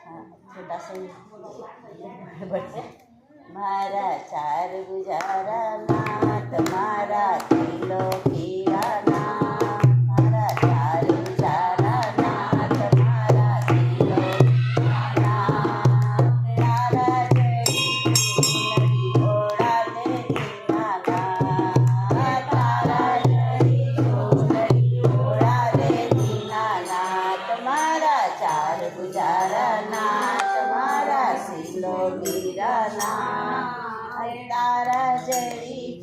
छोटा सा बढ़ते मारा चार गुजारा ना तुम्हारा किलो किराना मारा चार गुजारा ना तुम्हारा किलो किराना तारा जड़ी ओढ़ा दे दीवाना तारा जड़ी ओढ़ा दे दीवाना तुम्हारा चार गुजारा ना तुम्हारा सिलो गिराना तारा जड़ी